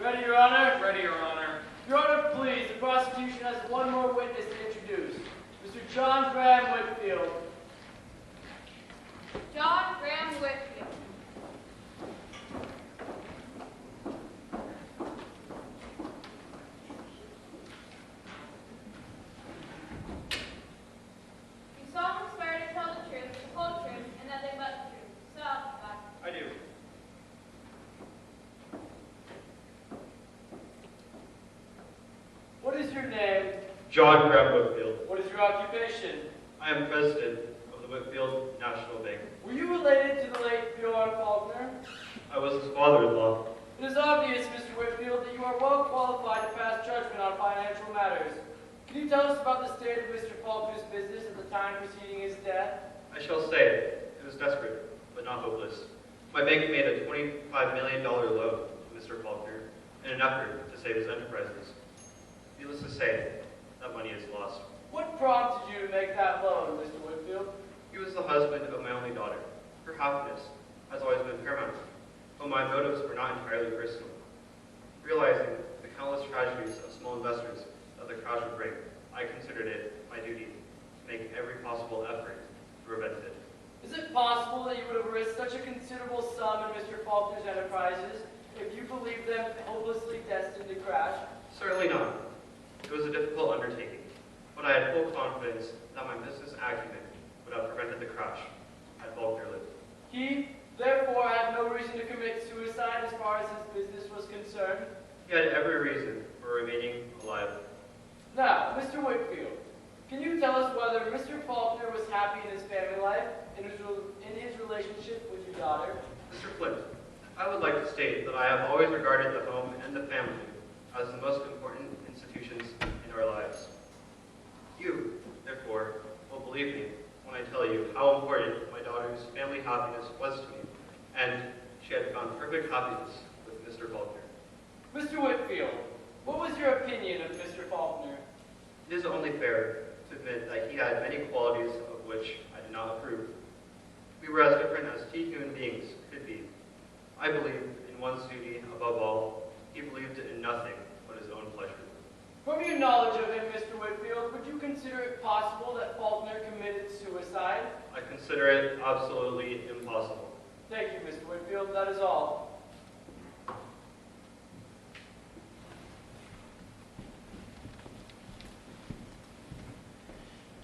Ready, Your Honor? Ready, Your Honor. Your Honor, please, the prosecution has one more witness to introduce. Mr. John Graham Whitfield. John Graham Whitfield. You solemnly swear to tell the truth, the whole truth, and nothing but the truth. So help you God. I do. What is your name? John Graham Whitfield. What is your occupation? I am president of the Whitfield National Bank. Were you related to the late Bjorn Faulkner? I was his father-in-law. It is obvious, Mr. Whitfield, that you are well qualified to pass judgment on financial matters. Can you tell us about the state of Mr. Faulkner's business at the time preceding his death? I shall say, it was desperate, but not hopeless. My bank made a $25 million loan to Mr. Faulkner in an effort to save his enterprises. Needless to say, that money is lost. What prompted you to make that loan, Mr. Whitfield? He was the husband of my only daughter. Her happiness has always been paramount, but my motives were not entirely personal. Realizing the countless tragedies of small investors that the crash would bring, I considered it my duty to make every possible effort to prevent it. Is it possible that you would have risked such a considerable sum in Mr. Faulkner's enterprises if you believed them hopelessly destined to crash? Certainly not. It was a difficult undertaking, but I had full confidence that my business acumen would have prevented the crash had Faulkner lived. He, therefore, had no reason to commit suicide as far as his business was concerned. He had every reason for remaining alive. Now, Mr. Whitfield, can you tell us whether Mr. Faulkner was happy in his family life, in his relationship with your daughter? Mr. Flint, I would like to state that I have always regarded the home and the family as the most important institutions in our lives. You, therefore, will believe me when I tell you how important my daughter's family happiness was to me, and she had found perfect happiness with Mr. Faulkner. Mr. Whitfield, what was your opinion of Mr. Faulkner? It is only fair to admit that he had many qualities of which I did not approve. We were as different as two human beings could be. I believed in one's duty above all. He believed in nothing but his own pleasure. From your knowledge of him, Mr. Whitfield, would you consider it possible that Faulkner committed suicide? I consider it absolutely impossible. Thank you, Mr. Whitfield. That is all.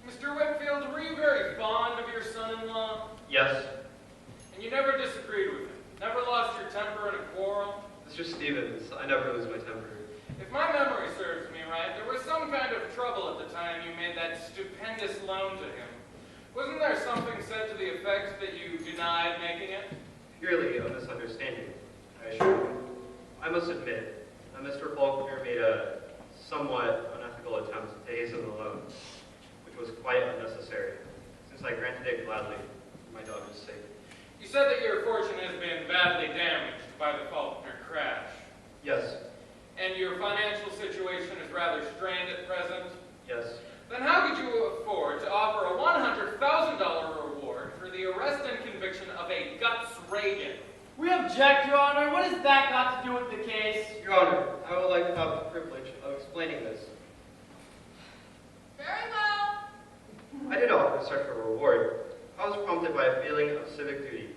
Mr. Whitfield, were you very fond of your son-in-law? Yes, And you never disagreed with him? Never lost your temper in a quarrel? Mr. Stevens, I never lose my temper. If my memory serves me right, there was some kind of trouble at the time you made that stupendous loan to him. Wasn't there something said to the effect that you denied making it? Purely a misunderstanding, I assure you. I must admit that Mr. Faulkner made a somewhat unethical attempt to hasten the loan, which was quite unnecessary, since I granted it gladly for my daughter's sake. You said that your fortune has been badly damaged by the Faulkner crash. Yes, And your financial situation is rather strained at present. yes. Then how could you afford to offer a $100,000 reward for the arrest and conviction of a Guts Reagan? We object, Your Honor. What has that got to do with the case? Your Honor, I would like to have the privilege of explaining this. Very well. I did offer such a reward. I was prompted by a feeling of civic duty.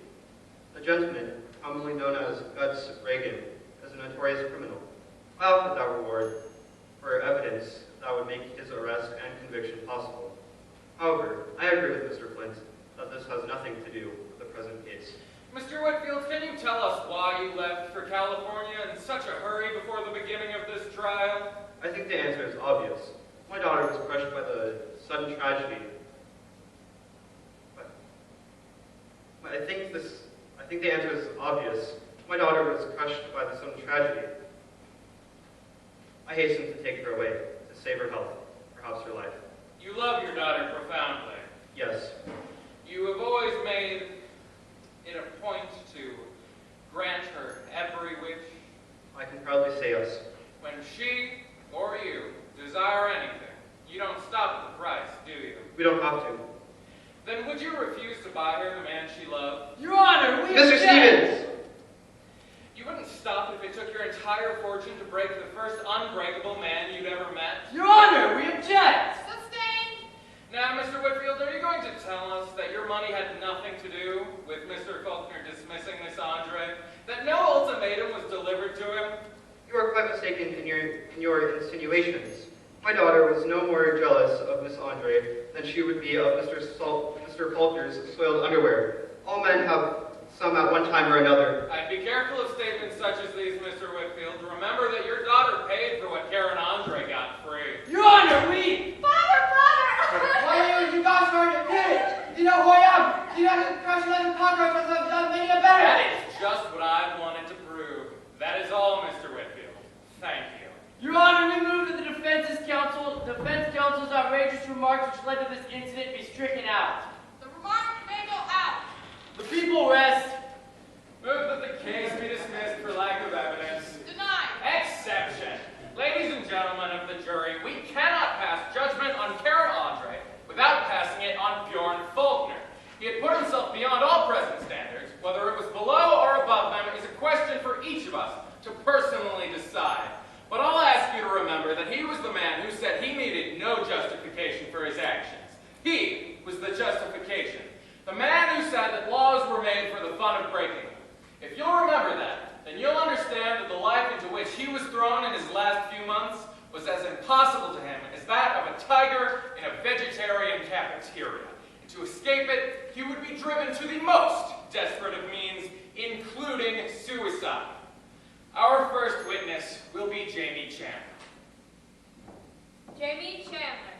The gentleman, commonly known as Guts Reagan, is a notorious criminal. I offered that reward for evidence that would make his arrest and conviction possible. However, I agree with Mr. Flint that this has nothing to do with the present case. Mr. Whitfield, can you tell us why you left for California in such a hurry before the beginning of this trial? I think the answer is obvious. My daughter was crushed by the sudden tragedy. But I think the answer is obvious. My daughter was crushed by the sudden tragedy. I hastened to take her away, to save her health, perhaps her life. You love your daughter profoundly. Yes, You have always made it a point to grant her every wish. I can proudly say yes. When she or you desire anything, you don't stop at the price, do you? We don't have to. Then would you refuse to buy her the man she loved? Your Honor, we Mr. object. Stevens! You wouldn't stop if it took your entire entire fortune to break the first unbreakable man you'd ever met? Your Honor, we object! Sustained. Now, Mr. Whitfield, are you going to tell us that your money had nothing to do with Mr. Faulkner dismissing Miss Andre? That no ultimatum was delivered to him? You are quite mistaken in your insinuations. My daughter was no more jealous of Miss Andre than she would be of Mr. Faulkner's soiled underwear. All men have some at one time or another. I'd be careful of statements such as these, Mr. Whitfield. Remember that your daughter paid for what Karen Andre got free. Your Honor, we... Father! Why you guys are to pit? You know who I am. You know the crushing like a cockroach as I've done many a better. That is just what I wanted to prove. That is all, Mr. Whitfield. Thank you. Your Honor, we move that the defense counsel's outrageous remarks which led to this incident be stricken out. The remark may go out. The people rest. Move that the case be dismissed for lack of evidence. Denied. Exception. Ladies and gentlemen of the jury, we cannot pass judgment on Karen Andre without passing it on Bjorn Faulkner. He had put himself beyond all present standards. Whether it was below or above them is a question for each of us to personally decide. But I'll ask you to remember that he was the man who said he needed no justification for his actions. He was the justification. The man who said that laws were made for the fun of breaking them. If you'll remember that, then you'll understand that the life into which he was thrown in his last few months was as impossible to him as that of a tiger in a vegetarian cafeteria. And to escape it, he would be driven to the most desperate of means, including suicide. Our first witness will be Jamie Chandler. Jamie Chandler.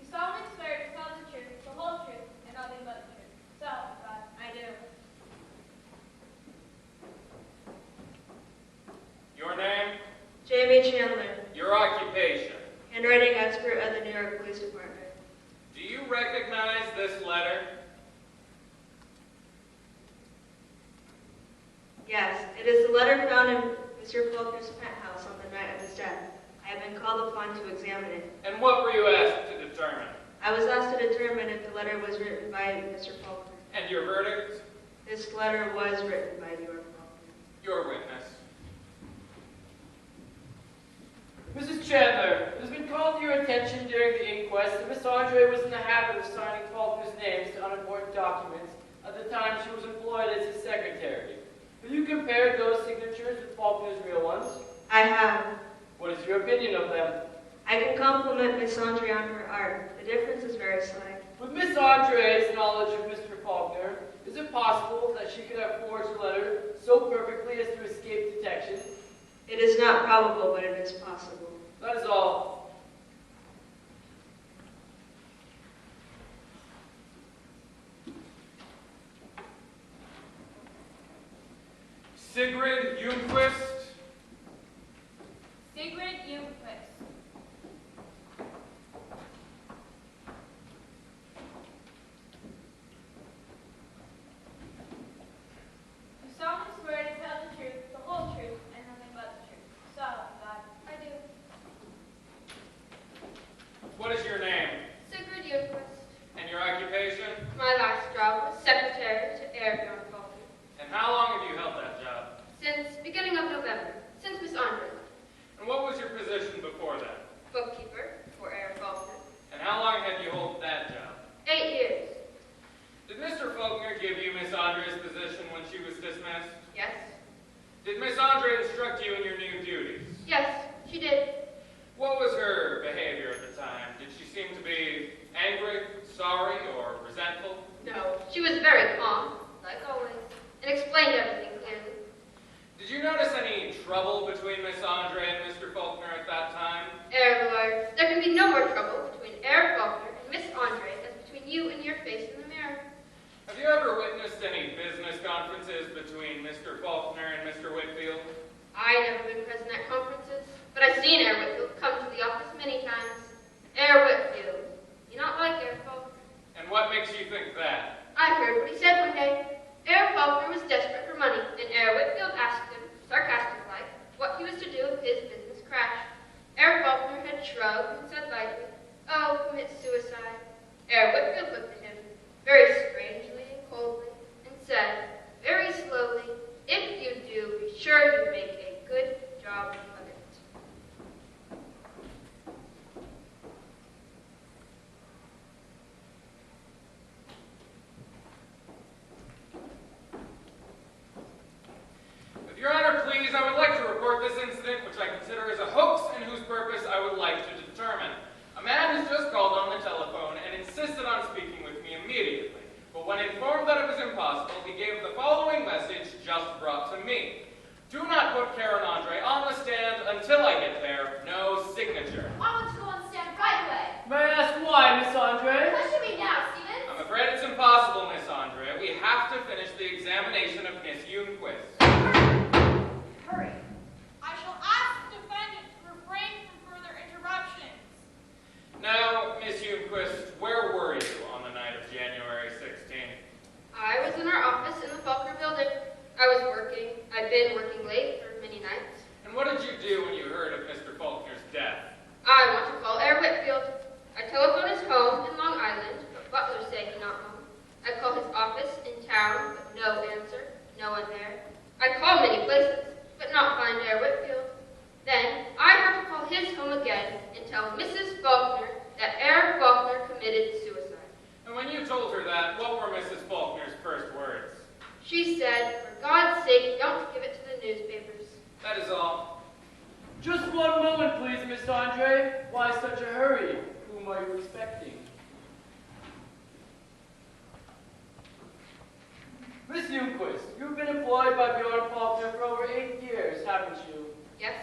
You solemnly swear to tell the truth, the whole truth, and nothing but the truth. So, God, I do. Your name? Jamie Chandler, Your occupation? handwriting expert at the New York Police Department. Do you recognize this letter? Yes, it is the letter found in Mr. Faulkner's penthouse on the night of his death. I have been called upon to examine it. And what were you asked to determine? I was asked to determine if the letter was written by Mr. Faulkner. And your verdict? This letter was written by your Faulkner. Your witness. Mrs. Chandler, it has been called to your attention during the inquest that Miss Andre was in the habit of signing Faulkner's names to unimportant documents at the time she was employed as his secretary. Have you compared those signatures with Faulkner's real ones? I have. What is your opinion of them? I can compliment Miss Andre on her art. The difference is very slight. With Miss Andre's knowledge of Mr. Faulkner, is it possible that she could have forged a letter so perfectly as to escape detection? It is not probable, but it is possible. That is all. Sigrid Ljungqvist. Sigrid Ljungqvist. You solemnly swear to tell the truth, the whole truth, and nothing but the truth. So, God, I do. What is your name? Sigrid Ljungqvist. And your occupation? My last job was secretary to Bjorn Faulkner. And how long have you held that job? Since beginning of November, since Miss Andre left. And what was your position before that? Bookkeeper for Faulkner. And how long had you held that job? 8 years. Did Mr. Faulkner give you Miss Andre's position when she was dismissed? Yes. Did Miss Andre instruct you in your new duties? Yes, she did. What was her behavior at the time? Did she seem to be angry, sorry, or resentful? No. She was very calm, like always, and explained everything clearly. Did you notice any trouble between Miss Andre and Mr. Faulkner at that time? Lord, there can be no more trouble between Faulkner and Miss Andre as between you and your face in the mirror. Have you ever witnessed any business conferences between Mr. Faulkner and Mr. Whitfield? I never been present at conferences, but I've seen Whitfield come to the office many times. Whitfield, you not like Faulkner. And what makes you think that? I heard what he said one day. Faulkner was desperate for money, and Whitfield asked him, sarcastic-like, what he was to do if his business crashed. Faulkner had head shrugged and said lightly, "Oh, commit suicide." Herr Whitfield looked at him very strangely and coldly and said, very slowly, "If you do, be sure you make a good job of it." If Your Honor please, I would like to report this incident, which I consider as a hoax and whose purpose I would like to determine. A man has just called on the telephone and insisted on speaking with me immediately. But when informed that it was impossible, he gave the following message just brought to me. "Do not put Karen Andre on the stand until I get there. No signature." I want to go on the stand right away. May I ask why, Miss Andre? Question me now, Stevens. I'm afraid it's impossible, Miss Andre. We have to finish the examination of Miss Youngquist. Hurry. I shall ask the defendant to refrain from further interruptions. Now, Miss Youngquist, where were you on the night of January 16th? I was in our office in the Faulkner building. I was working. I'd been working late for many nights. And what did you do when you heard of Mr. Faulkner's death? I want to call Herr Whitfield. I telephone his home in Long Island, but Butler said he's not home. I call his office in town, but no answer, no one there. I call many places, but not find Herr Whitfield. Then I have to call his home again and tell Mrs. Faulkner that Herr Faulkner committed suicide. And when you told her that, what were Mrs. Faulkner's first words? She said, "For God's sake, don't give it to the newspapers." That is all. Just one moment, please, Miss Andre. Why such a hurry? Whom are you expecting? Miss Youngquist, you've been employed by Bjorn Faulkner for over 8 years, haven't you? Yes?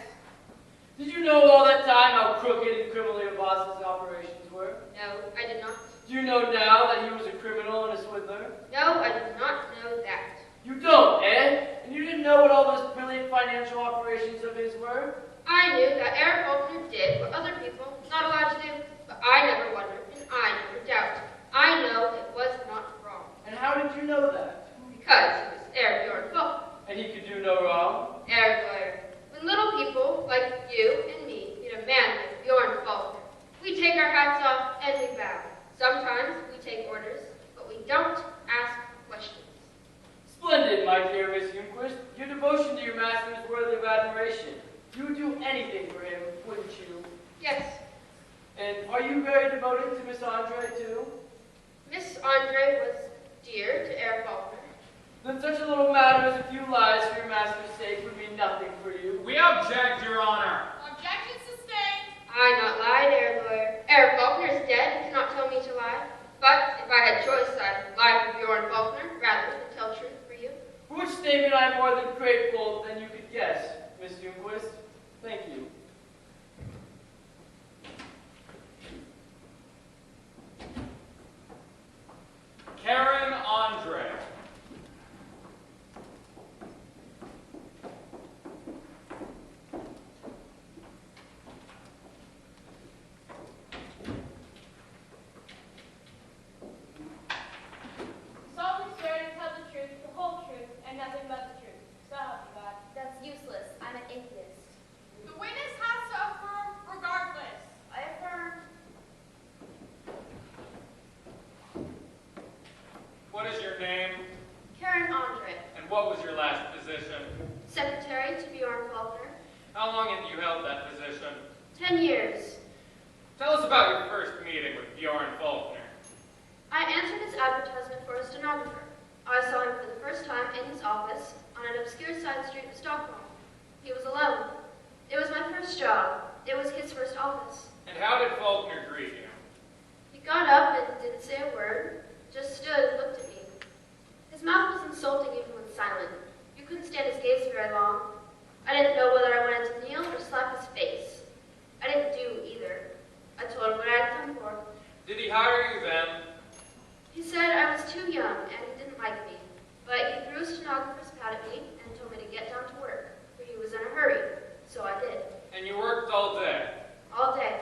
Did you know all that time how crooked and criminally your boss's operations were? No, I did not. Do you know now that he was a criminal and a swindler? No, I did not know that. You don't, eh? And you didn't know what all those brilliant financial operations of his were? I knew that Herr Faulkner did what other people not allowed to do, but I never wondered and I never doubted. I know it was not wrong. And how did you know that? Because he was Herr Bjorn Faulkner, And he could do no wrong? Herr lawyer. When little people like you and me meet a man like Bjorn Faulkner, we take our hats off and we bow. Sometimes we take orders, but we don't ask questions. Splendid, my dear Miss Youngquist. Your devotion to your master is worthy of admiration. You would do anything for him, wouldn't you? Yes, And are you very devoted to Miss Andre, too? Miss Andre was dear to Herr Faulkner. Then such a little matter as a few lies for your master's sake would mean nothing for you. We object, Your Honor. Objection sustained. I not lied, Herr lawyer. Herr Faulkner is dead and cannot tell me to lie. But if I had choice, I'd lie for Bjorn Faulkner rather than tell truth for you. For which statement I am more than grateful than you could guess, Miss Youngquist. Thank you. Karen Andre. Solemnly swear to tell the truth, the whole truth, and nothing but the truth. So help you God. That's useless. I'm an atheist. The witness has to affirm regardless. I affirm. What is your name? Karen Andre, And what was your last position? secretary to Bjorn Faulkner. How long have you held that position? 10 years. Tell us about your first meeting with Bjorn Faulkner. I answered his advertisement for a stenographer. I saw him for the first time in his office on an obscure side street of Stockholm. He was alone. It was my first job. It was his first office. And how did Faulkner greet you? He got up and didn't say a word, just stood and looked at me. His mouth was insulting even when silent. You couldn't stand his gaze very long. I didn't know whether I wanted to kneel or slap his face. I didn't do either. I told him what I had come for. Did he hire you then? He said I was too young and he didn't like me, but he threw a stenographer's pad at me and told me to get down to work, for he was in a hurry, so I did. And you worked all day? All day.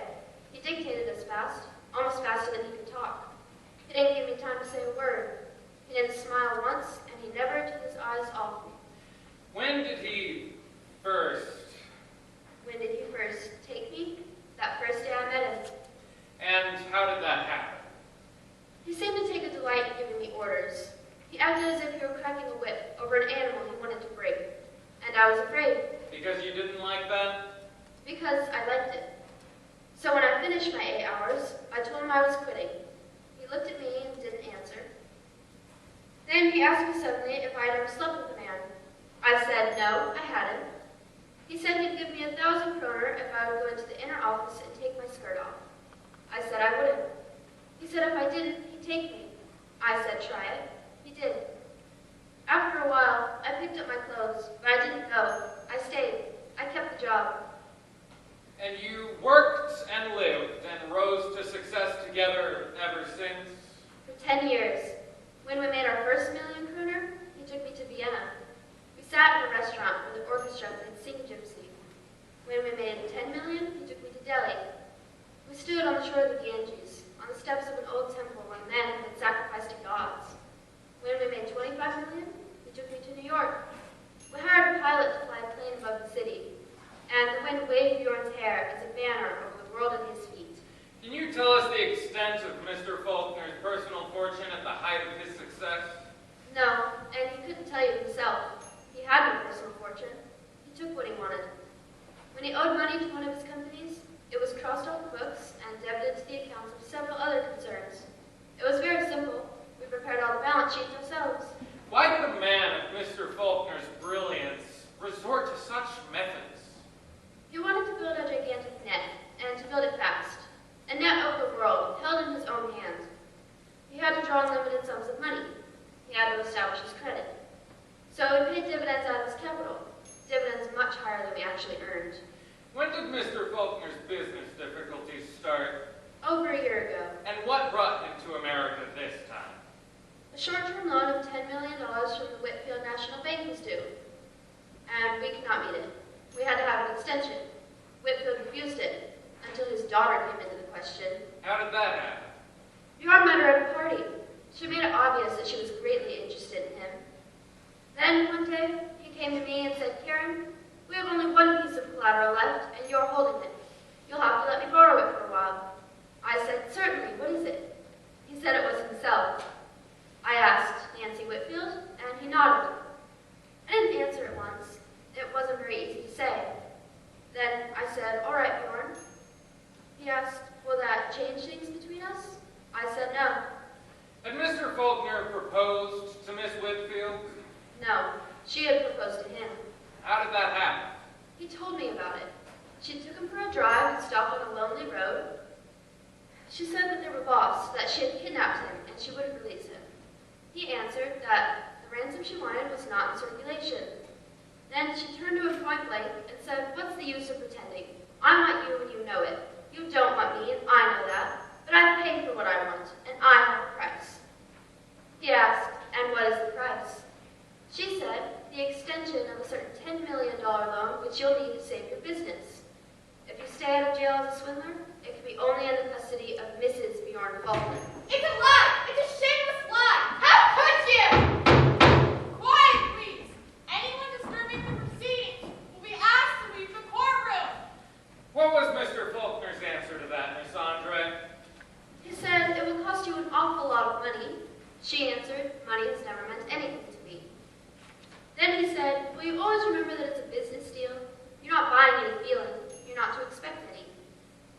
He dictated as fast, almost faster than he could talk. He didn't give me time to say a word. He didn't smile once, and he never took his eyes off me. When did he first? When did he first take me? That first day I was quitting. He looked at me and didn't answer. Then he asked me suddenly if I had ever slept with a man. I said no, I hadn't. He said he'd give me 1,000 kroner if I would go into the inner office and take my skirt off. I said I wouldn't. He said if I didn't, he'd take me. I said try it. He did. After a while, I picked up my clothes, but I didn't go. I stayed. I kept the job. And you worked and lived and rose to success together ever since? For 10 years. When we made our first million kroner, he took me to Vienna. We sat in a restaurant where the orchestra played Sing Gypsy. When we made 10 million, he took me to Delhi. We stood on the shore of the Ganges, on the steps of an old temple where men had sacrificed to gods. When we made 25 million, he took me to New York. We hired a pilot to fly a plane above the city, and the wind waved Bjorn's hair as a banner over the world at his feet. Can you tell us the extent of Mr. Faulkner's personal fortune at the height of his success? No, and he couldn't tell you himself. He had no personal fortune. He took what he wanted. When he owed money to one of his companies, it was crossed off the books and debited to the accounts of several other concerns. It was very simple. We prepared all the balance sheets ourselves. Why did a man of Mr. Faulkner's brilliance resort to such methods? He wanted to build a gigantic net, and to build it fast. A net over the world, held in his own hand. He had to draw unlimited sums of money. He had to establish his credit. So he paid dividends out of his capital, dividends much higher than we actually earned. When did Mr. Faulkner's business difficulties start? Over a year ago. And what brought him to America this time? A short-term loan of $10 million from the Whitfield National Bank was due, and we could not meet it. We had to have an extension. Whitfield refused it, until his daughter came into the question. How did that happen? Bjorn met her at a party. She made it obvious that she was greatly interested in him. Then, one day, he came to me and said, Karen, we have only one piece of collateral left, and you're holding it. You'll have to let me borrow it for a while. I said, certainly, what is it? He said it was himself. I asked Nancy Whitfield, and he nodded. I didn't answer at once. It wasn't very easy to say. Then I said, all right, Bjorn. He asked, will that change things between us? I said no. Had Mr. Faulkner proposed to Miss Whitfield? No, she had proposed to him. How did that happen? He told me about it. She took him for a drive and stopped on a lonely road. She said that they were lost, that she had kidnapped him, and she wouldn't release him. He answered that the ransom she wanted was not in circulation. Then she turned to him point blank and said, what's the use of pretending? I want you and you know it. You don't want me, and I know that. But I'm paying for what I want, and I have a price. He asked, and what is the price? She said, the extension of a certain $10 million loan which you'll need to save your business. If you stay out of jail as a swindler, it can be only in the custody of Mrs. Bjorn Faulkner. It's a lie! It's a shameless lie! How could you? Quiet, please! Anyone disturbing the proceedings will be asked to leave the courtroom! What was Mr. Faulkner's answer to that, Miss Andre? He said, it will cost you an awful lot of money. She answered, money has never meant anything to me. Then he said, will you always remember that it's a business deal? You're not buying any feeling. You're not to expect any.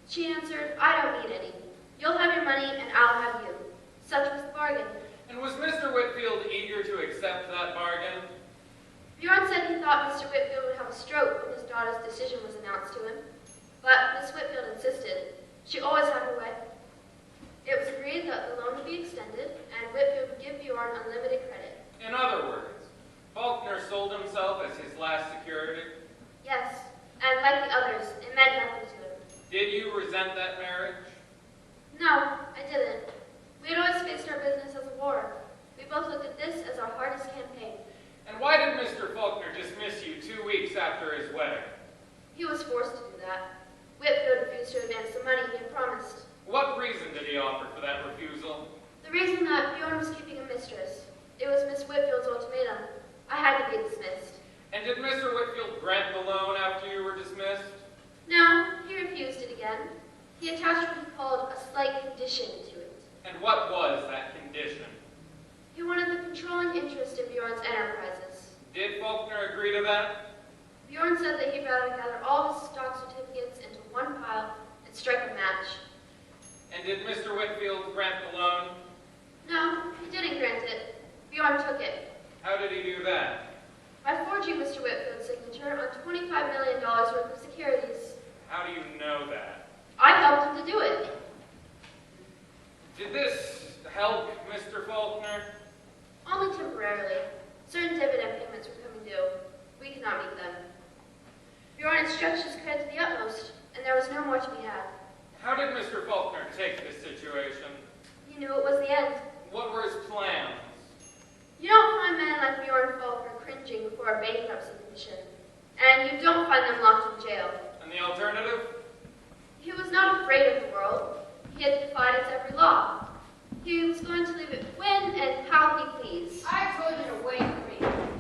She answered, I don't need any. You'll have your money and I'll have you. Such was the bargain. And was Mr. Whitfield eager to accept that bargain? Bjorn said he thought Mr. Whitfield would have a stroke when his daughter's decision was announced to him. But Miss Whitfield insisted. She always had her way. It was agreed that the loan would be extended, and Whitfield would give Bjorn unlimited credit. In other words, Faulkner sold himself as his last security? Yes, and like the others, it meant nothing to him. Did you resent that marriage? No, I didn't. We had always faced our business as a war. We both looked at this as our hardest campaign. And why did Mr. Faulkner dismiss you 2 weeks after his wedding? He was forced to do that. Whitfield refused to advance the money he had promised. What reason did he offer for that refusal? The reason that Bjorn was keeping a mistress. It was Miss Whitfield's ultimatum. I had to be dismissed. And did Mr. Whitfield grant the loan after you were dismissed? No, he refused it again. He attached what he called a slight condition to it. And what was that condition? He wanted the controlling interest in Bjorn's enterprises. Did Faulkner agree to that? Bjorn said that he'd rather gather all his stock certificates into one pile and strike a match. And did Mr. Whitfield grant the loan? No, he didn't grant it. Bjorn took it. How did he do that? By forging Mr. Whitfield's signature on $25 million worth of securities. How do you know that? I helped him to do it. Did this help Mr. Faulkner? Only temporarily. Certain dividend payments were coming due. We could not meet them. Bjorn had stretched his credit to the utmost, and there was no more to be had. How did Mr. Faulkner take this situation? He knew it was the end. What were his plans? You don't find men like Bjorn Faulkner cringing before a bankruptcy petition, and you don't find them locked in jail. And the alternative? He was not afraid of the world. He had defied its every law. He was going to leave it when and how he pleased. I told you to wait for me.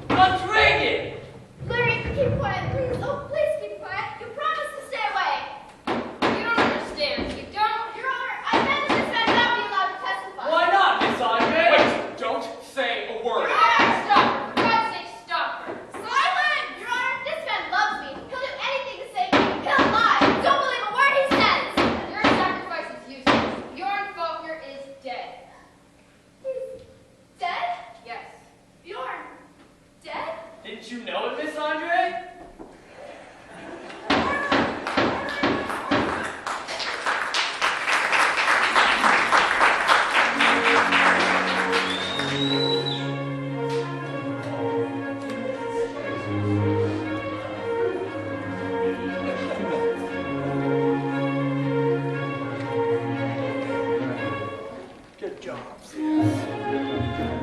Judge Reagan! Larry, keep quiet, please. Oh, please keep quiet. You promised to stay away. You don't understand. You don't. Your Honor, I meant that this man not be allowed to testify. Why not, Miss Andre? Wait! Don't say a word! Your Honor, stop her. For God's sake, stop her. Silence! Your Honor, this man loves me. He'll do anything to save me. He'll lie. Don't believe a word he says. Your sacrifice is useless. Bjorn Faulkner is dead. He's dead? Yes. Bjorn, dead? Didn't you know it, Miss Andre? Good job, sis.